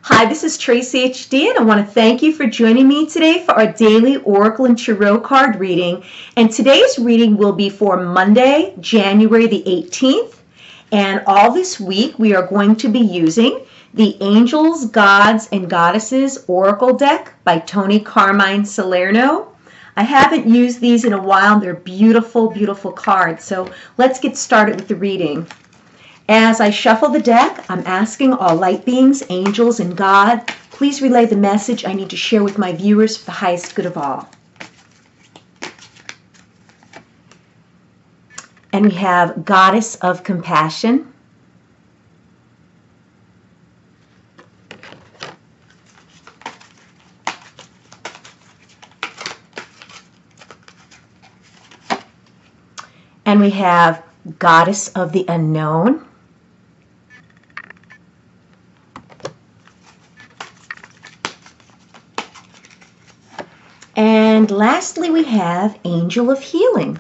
Hi, this is Tracy HD, and I want to thank you for joining me today for our daily Oracle and Tarot card reading. And today's reading will be for Monday, January the 18th. And all this week, we are going to be using the Angels, Gods, and Goddesses Oracle deck by Tony Carmine Salerno. I haven't used these in a while. They're beautiful, beautiful cards. So let's get started with the reading. As I shuffle the deck, I'm asking all light beings, angels, and God, please relay the message I need to share with my viewers for the highest good of all. And we have Goddess of Compassion. And we have Goddess of the Unknown. And lastly, we have Angel of Healing.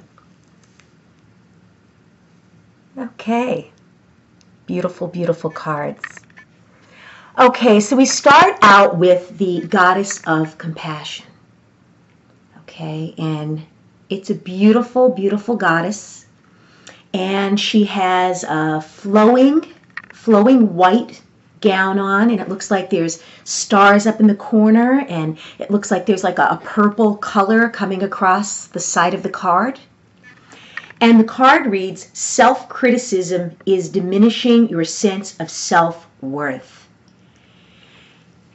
Okay, beautiful, beautiful cards. Okay, so we start out with the Goddess of Compassion. Okay, and it's a beautiful, beautiful goddess. And she has a flowing white gown on, and it looks like there's stars up in the corner, and it looks like there's like a purple color coming across the side of the card. And the card reads, self-criticism is diminishing your sense of self-worth.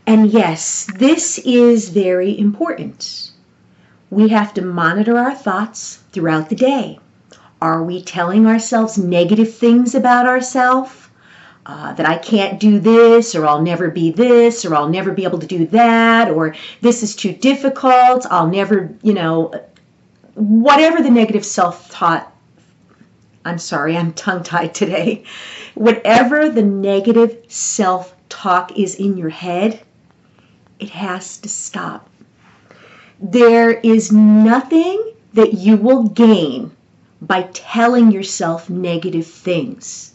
And yes, this is very important. We have to monitor our thoughts throughout the day. Are we telling ourselves negative things about ourselves? That I can't do this, or I'll never be this, or I'll never be able to do that, or this is too difficult, I'll never, whatever the negative self-thought, I'm sorry, I'm tongue-tied today. Whatever the negative self-talk is in your head, it has to stop. There is nothing that you will gain by telling yourself negative things.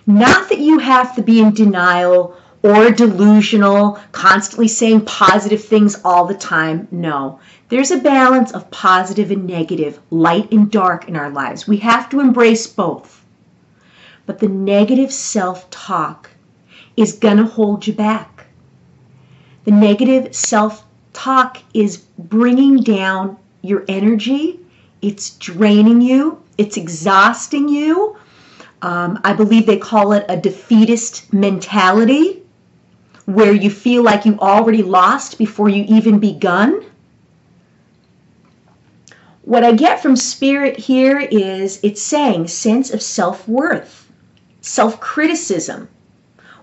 Not that you have to be in denial or delusional, constantly saying positive things all the time. No, there's a balance of positive and negative, light and dark in our lives. We have to embrace both. But the negative self-talk is going to hold you back. The negative self-talk is bringing down your energy. It's draining you. It's exhausting you. I believe they call it a defeatist mentality, where you feel like you already lost before you even begun. What I get from Spirit here is it's saying sense of self-worth, self-criticism.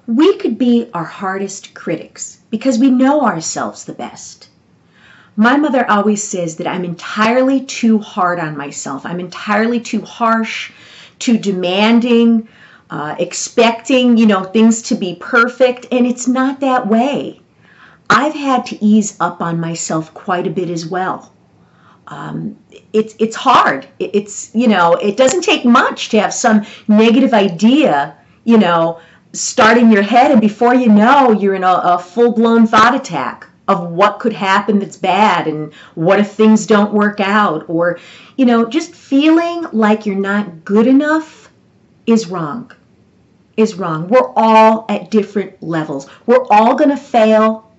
We could be our hardest critics because we know ourselves the best. My mother always says that I'm entirely too hard on myself. I'm entirely too harsh, too demanding, expecting, things to be perfect, and it's not that way. I've had to ease up on myself quite a bit as well. It's hard. It doesn't take much to have some negative idea, start in your head, and before you know, you're in a full-blown thought attack of what could happen that's bad, and what if things don't work out, or just feeling like you're not good enough is wrong. We're all at different levels. We're all going to fail,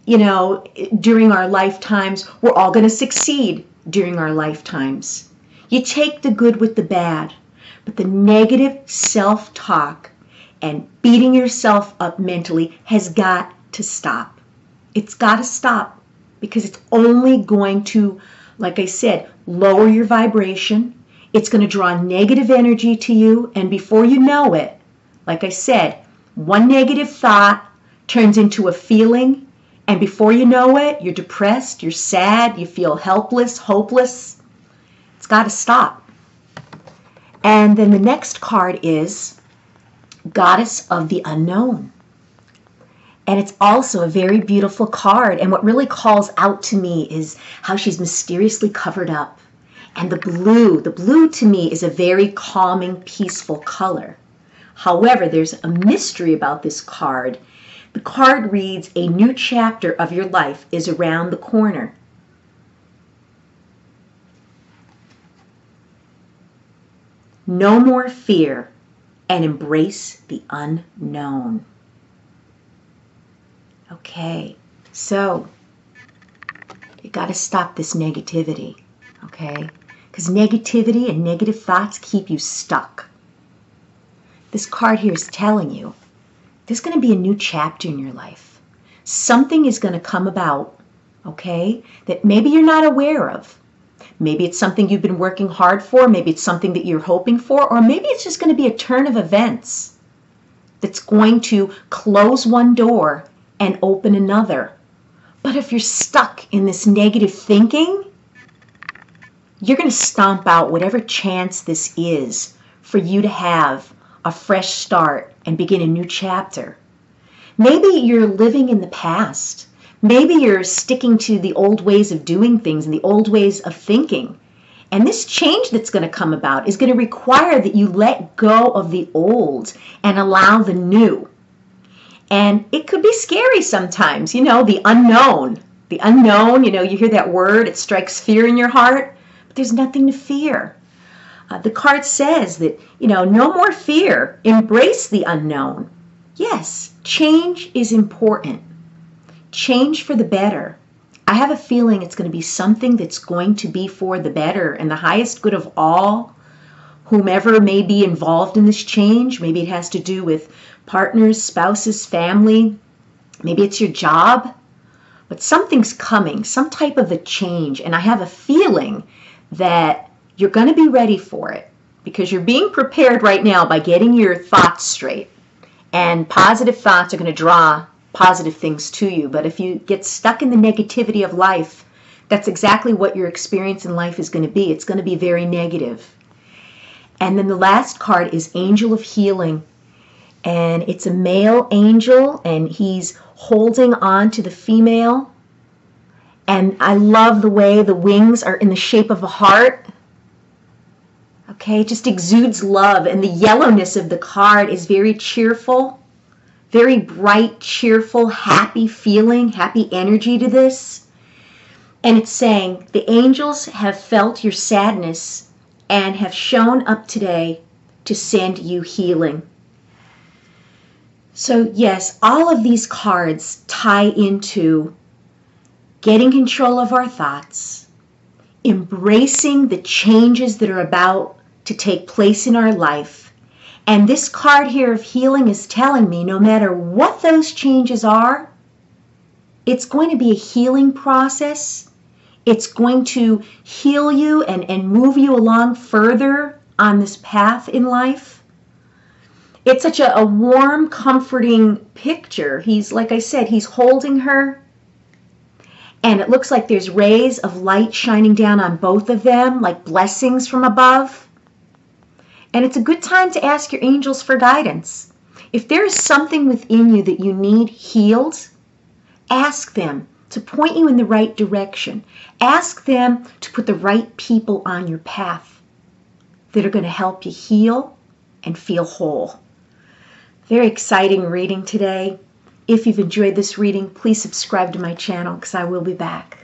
during our lifetimes. We're all going to succeed during our lifetimes. You take the good with the bad, but the negative self-talk and beating yourself up mentally has got to stop. It's got to stop, because it's only going to, like I said, lower your vibration. It's going to draw negative energy to you, and before you know it, like I said, one negative thought turns into a feeling, and before you know it, you're depressed, you're sad, you feel helpless, hopeless. It's got to stop. And then the next card is Goddess of the Unknown. And it's also a very beautiful card. And what really calls out to me is how she's mysteriously covered up. And the blue to me is a very calming, peaceful color. However, there's a mystery about this card The card reads, a new chapter of your life is around the corner. No more fear and embrace the unknown. Okay, so you got to stop this negativity, okay? Because negativity and negative thoughts keep you stuck. This card here is telling you there's going to be a new chapter in your life. Something is going to come about, okay, that maybe you're not aware of. Maybe it's something you've been working hard for. Maybe it's something that you're hoping for. Or maybe it's just going to be a turn of events that's going to close one door and open another. But if you're stuck in this negative thinking, you're going to stomp out whatever chance this is for you to have a fresh start and begin a new chapter. Maybe you're living in the past. Maybe you're sticking to the old ways of doing things and the old ways of thinking. And this change that's going to come about is going to require that you let go of the old and allow the new. And it could be scary sometimes, you know, the unknown. The unknown, you know, you hear that word, it strikes fear in your heart, but there's nothing to fear. The card says that, you know, no more fear. Embrace the unknown. Yes, change is important. Change for the better. I have a feeling it's going to be something that's going to be for the better and the highest good of all, whomever may be involved in this change. Maybe it has to do with partners, spouses, family. Maybe it's your job. But something's coming, some type of a change. And I have a feeling that you're going to be ready for it because you're being prepared right now by getting your thoughts straight. And positive thoughts are going to draw positive things to you. But if you get stuck in the negativity of life, that's exactly what your experience in life is going to be. It's going to be very negative. And then the last card is Angel of Healing. And it's a male angel, and he's holding on to the female. And I love the way the wings are in the shape of a heart. Okay, it just exudes love. And the yellowness of the card is very cheerful. Very bright, cheerful, happy feeling, happy energy to this. And it's saying, the angels have felt your sadness and have shown up today to send you healing. So yes, all of these cards tie into getting control of our thoughts, embracing the changes that are about to take place in our life. And this card here of healing is telling me no matter what those changes are, it's going to be a healing process. It's going to heal you and move you along further on this path in life. It's such a warm, comforting picture. He's, like I said, he's holding her. And it looks like there's rays of light shining down on both of them, like blessings from above. And it's a good time to ask your angels for guidance. If there is something within you that you need healed, ask them to point you in the right direction. Ask them to put the right people on your path that are going to help you heal and feel whole. Very exciting reading today. If you've enjoyed this reading, please subscribe to my channel because I will be back.